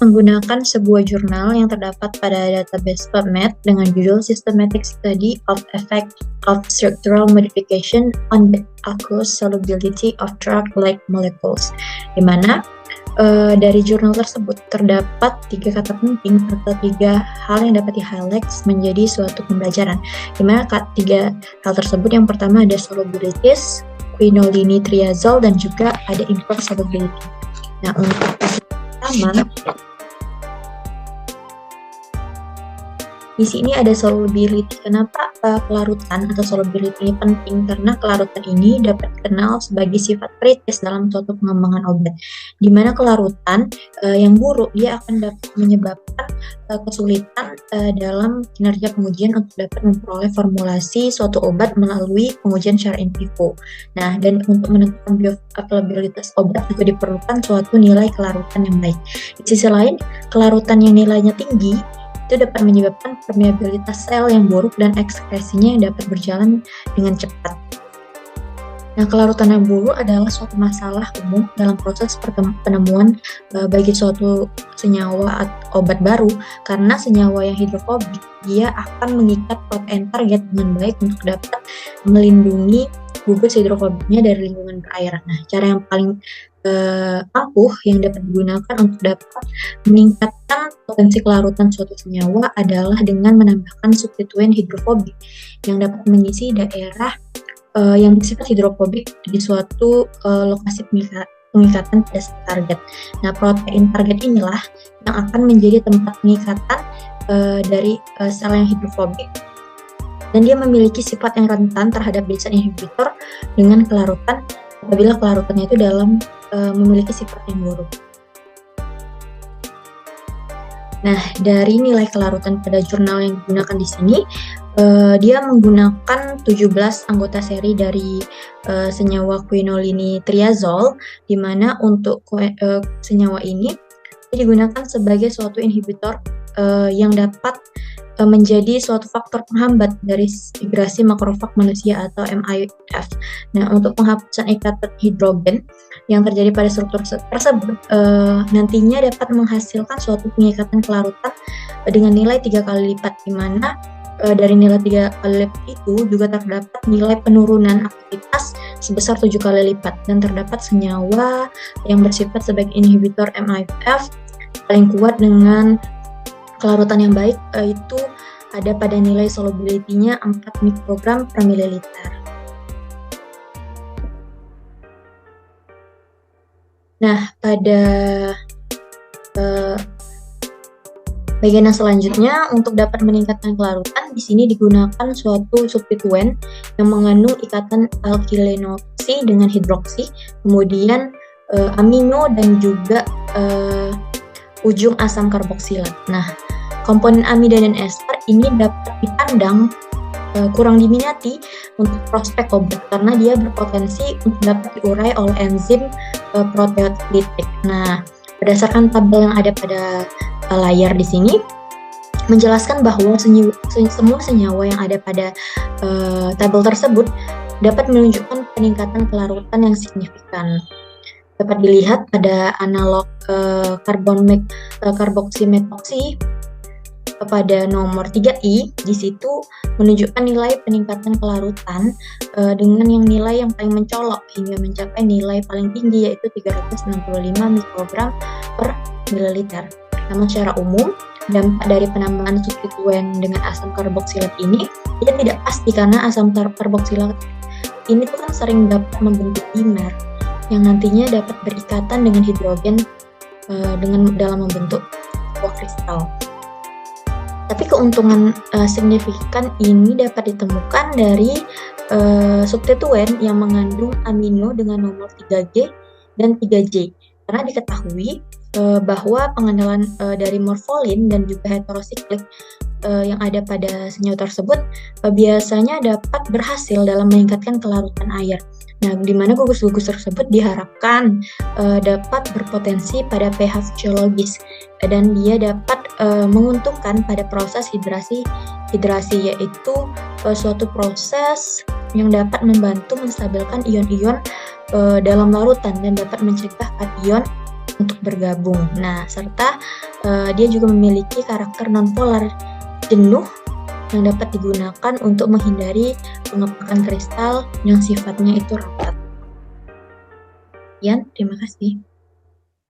menggunakan sebuah jurnal yang terdapat pada database PubMed dengan judul Systematic Study of Effect of Structural Modification on the Aqueous Solubility of Drug-like Molecules, di mana dari jurnal tersebut terdapat 3 kata penting atau 3 hal yang dapat di-highlight menjadi suatu pembelajaran. Di mana 3 hal tersebut, yang pertama ada solubilities, quinolinitriazole, dan juga ada inverse solubility. Nah, untuk pertama, di sini ada solubility. Kenapa kelarutan atau solubility ini penting? Karena kelarutan ini dapat dikenal sebagai sifat kritis dalam suatu pengembangan obat. Di mana kelarutan yang buruk dia akan dapat menyebabkan kesulitan dalam kinerja pengujian untuk dapat memperoleh formulasi suatu obat melalui pengujian secara in vivo. Nah, dan untuk menentukan bioavailabilitas obat juga diperlukan suatu nilai kelarutan yang baik. Di sisi lain, kelarutan yang nilainya tinggi itu dapat menyebabkan permeabilitas sel yang buruk dan ekskresinya yang dapat berjalan dengan cepat. Nah, kelarutan yang buruk adalah suatu masalah umum dalam proses penemuan bagi suatu senyawa atau obat baru, karena senyawa yang hidrofobik dia akan mengikat protein target dengan baik untuk dapat melindungi gugus hidrofobiknya dari lingkungan perairan. Nah, cara yang paling ampuh yang dapat digunakan untuk dapat meningkatkan potensi kelarutan suatu senyawa adalah dengan menambahkan substituen hidrofobik yang dapat mengisi daerah yang bersifat hidrofobik di suatu lokasi pengikatan pada target. Nah, protein target inilah yang akan menjadi tempat pengikatan dari sel yang hidrofobik, dan dia memiliki sifat yang rentan terhadap base inhibitor dengan kelarutan apabila kelarutannya itu dalam memiliki sifat yang buruk. Nah, dari nilai kelarutan pada jurnal yang digunakan di sini, dia menggunakan 17 anggota seri dari senyawa quinolinitriazole, di mana untuk senyawa ini digunakan sebagai suatu inhibitor yang dapat menjadi suatu faktor penghambat dari migrasi makrofag manusia atau MIF. Nah, untuk penghapusan ikatan hidrogen yang terjadi pada struktur tersebut nantinya dapat menghasilkan suatu pengikatan kelarutan dengan nilai 3 kali lipat, di mana dari nilai 3 kali lipat itu juga terdapat nilai penurunan aktivitas sebesar 7 kali lipat, dan terdapat senyawa yang bersifat sebagai inhibitor MIF paling kuat dengan kelarutan yang baik itu ada pada nilai solubility-nya 4 mikrogram per mililiter. Nah, pada bagian yang selanjutnya, untuk dapat meningkatkan kelarutan, di sini digunakan suatu substituen yang mengandung ikatan alkilenoksi dengan hidroksi, kemudian amino dan juga ujung asam karboksilat. Nah, komponen amida dan ester ini dapat dipandang kurang diminati untuk prospek obat karena dia berpotensi untuk dapat diurai oleh enzim proteolytik. Nah, berdasarkan tabel yang ada pada layar di sini menjelaskan bahwa semua senyawa yang ada pada tabel tersebut dapat menunjukkan peningkatan kelarutan yang signifikan. Dapat dilihat pada analog karboksimetoksi pada nomor 3i, di situ menunjukkan nilai peningkatan kelarutan dengan yang nilai yang paling mencolok hingga mencapai nilai paling tinggi, yaitu 365 mikrogram per mililiter. Namun secara umum, dampak dari penambahan substituen dengan asam karboksilat ini dia tidak pasti, karena asam karboksilat ini tuh kan sering dapat membentuk dimer yang nantinya dapat berikatan dengan hidrogen dalam membentuk sebuah kristal. Tapi keuntungan signifikan ini dapat ditemukan dari substituen yang mengandung amino dengan nomor 3G dan 3J, karena diketahui bahwa pengenalan dari morfolin dan juga heterosiklik yang ada pada senyawa tersebut biasanya dapat berhasil dalam meningkatkan kelarutan air. Nah, di mana gugus-gugus tersebut diharapkan dapat berpotensi pada pH fisiologis dan dia dapat menguntungkan pada proses hidrasi, yaitu suatu proses yang dapat membantu menstabilkan ion-ion dalam larutan dan dapat mencegah kation untuk bergabung. Nah, serta dia juga memiliki karakter nonpolar jenuh yang dapat digunakan untuk menghindari pengepakan kristal yang sifatnya itu rapat. Sekian, terima kasih.